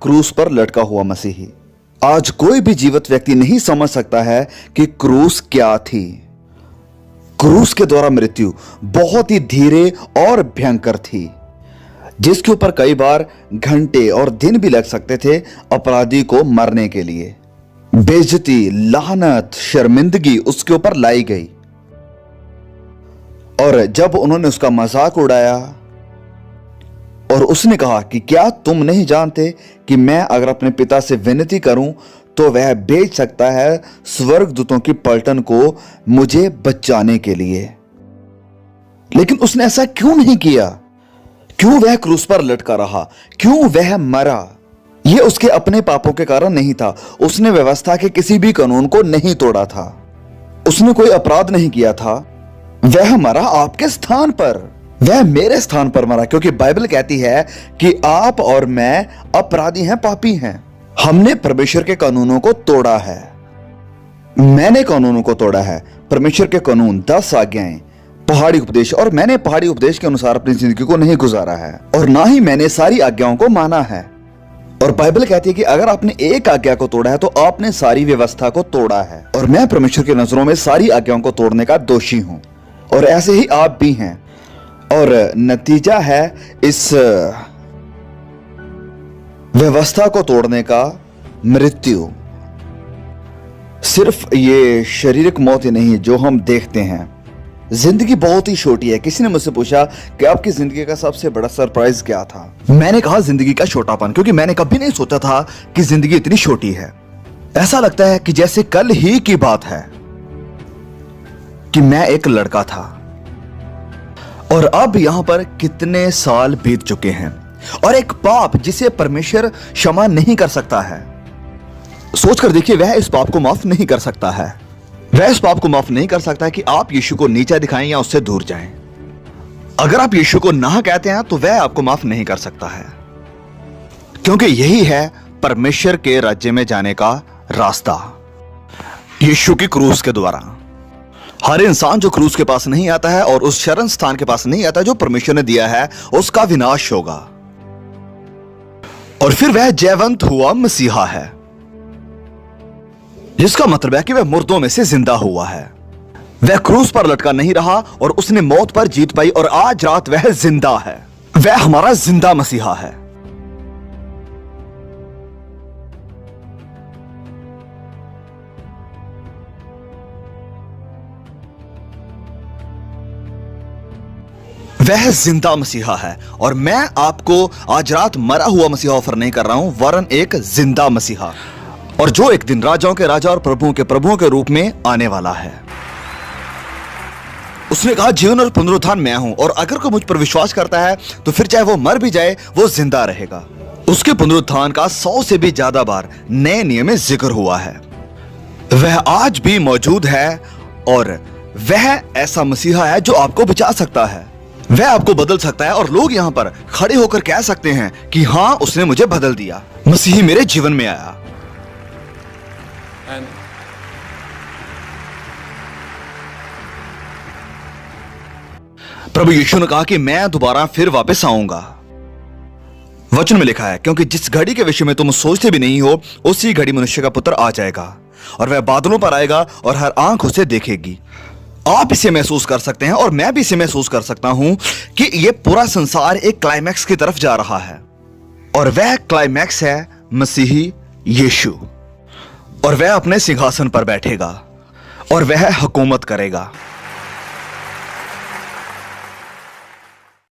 क्रूस पर लटका हुआ मसीही। आज कोई भी जीवित व्यक्ति नहीं समझ सकता है कि क्रूस क्या थी। क्रूस के द्वारा मृत्यु बहुत ही धीरे और भयंकर थी, जिसके ऊपर कई बार घंटे और दिन भी लग सकते थे अपराधी को मरने के लिए। बेइज्जती, लानत, शर्मिंदगी उसके ऊपर लाई गई। और जब उन्होंने उसका मजाक उड़ाया और उसने कहा कि क्या तुम नहीं जानते कि मैं अगर अपने पिता से विनती करूं तो वह भेज सकता है स्वर्गदूतों की पलटन को मुझे बचाने के लिए, लेकिन उसने ऐसा क्यों नहीं किया? क्यों वह क्रूस पर लटका रहा? क्यों वह मरा? यह उसके अपने पापों के कारण नहीं था। उसने व्यवस्था के किसी भी कानून को नहीं तोड़ा था। उसने कोई अपराध नहीं किया था। वह मरा आपके स्थान पर, वह मेरे स्थान पर मरा, क्योंकि बाइबल कहती है कि आप और मैं अपराधी हैं, पापी हैं। हमने परमेश्वर के कानूनों को तोड़ा है। मैंने कानूनों को तोड़ा है, परमेश्वर के कानून, 10 आज्ञाएं, पहाड़ी उपदेश, और मैंने पहाड़ी उपदेश के अनुसार अपनी जिंदगी को नहीं गुजारा है और ना ही मैंने सारी आज्ञाओं को माना है। और बाइबल कहती है कि अगर आपने एक आज्ञा को तोड़ा है तो आपने सारी व्यवस्था को तोड़ा है, और मैं परमेश्वर की नजरों में सारी आज्ञाओं को तोड़ने का दोषी हूं, और ऐसे ही आप भी हैं। और नतीजा है इस व्यवस्था को तोड़ने का मृत्यु। सिर्फ ये शारीरिक मौत ही नहीं जो हम देखते हैं। जिंदगी बहुत ही छोटी है। किसी ने मुझसे पूछा कि आपकी जिंदगी का सबसे बड़ा सरप्राइज क्या था? मैंने कहा जिंदगी का छोटापन, क्योंकि मैंने कभी नहीं सोचा था कि जिंदगी इतनी छोटी है। ऐसा लगता है कि जैसे कल ही की बात है कि मैं एक लड़का था और अब यहां पर कितने साल बीत चुके हैं, और एक पाप जिसे परमेश्वर क्षमा नहीं कर सकता है। सोचकर देखिए, वह इस पाप को माफ नहीं कर सकता है। वह इस पाप को माफ नहीं कर सकता है कि आप यीशु को नीचा दिखाएं या उससे दूर जाएं। अगर आप यीशु को ना कहते हैं तो वह आपको माफ नहीं कर सकता है, क्योंकि यही है परमेश्वर के राज्य में जाने का रास्ता, यीशु की क्रूस के द्वारा। हर इंसान जो क्रूस के पास नहीं आता है और उस शरण स्थान के पास नहीं आता जो परमेश्वर ने दिया है, उसका विनाश होगा। और फिर वह जयवंत हुआ मसीहा है, जिसका मतलब है कि वह मुर्दों में से जिंदा हुआ है। वह क्रूस पर लटका नहीं रहा और उसने मौत पर जीत पाई, और आज रात वह जिंदा है। वह हमारा जिंदा मसीहा है। वह जिंदा मसीहा है, और मैं आपको आज रात मरा हुआ मसीहा ऑफर नहीं कर रहा हूं, वरन एक जिंदा मसीहा, और जो एक दिन राजाओं के राजा और प्रभुओं के रूप में आने वाला है। उसने कहा जीवन और पुनरुत्थान मैं हूं, और अगर कोई मुझ पर विश्वास करता है तो फिर चाहे वो मर भी जाए वो जिंदा रहेगा। उसके पुनरुत्थान का 100 से भी ज्यादा बार नए नियम में जिक्र हुआ है। वह आज भी मौजूद है, और वह ऐसा मसीहा है जो आपको बचा सकता है। वह आपको बदल सकता है, और लोग यहां पर खड़े होकर कह सकते हैं कि हां, उसने मुझे बदल दिया, मसीही मेरे जीवन में आया। प्रभु यीशु ने कहा कि मैं दोबारा फिर वापस आऊंगा। वचन में लिखा है, क्योंकि जिस घड़ी के विषय में तुम सोचते भी नहीं हो, उसी घड़ी मनुष्य का पुत्र आ जाएगा, और वह बादलों पर आएगा और हर आंख उसे देखेगी। आप इसे महसूस कर सकते हैं, और मैं भी इसे महसूस कर सकता हूं कि यह पूरा संसार एक क्लाइमैक्स की तरफ जा रहा है, और वह क्लाइमैक्स है मसीही यीशु। और वह अपने सिंहासन पर बैठेगा और वह हुकूमत करेगा।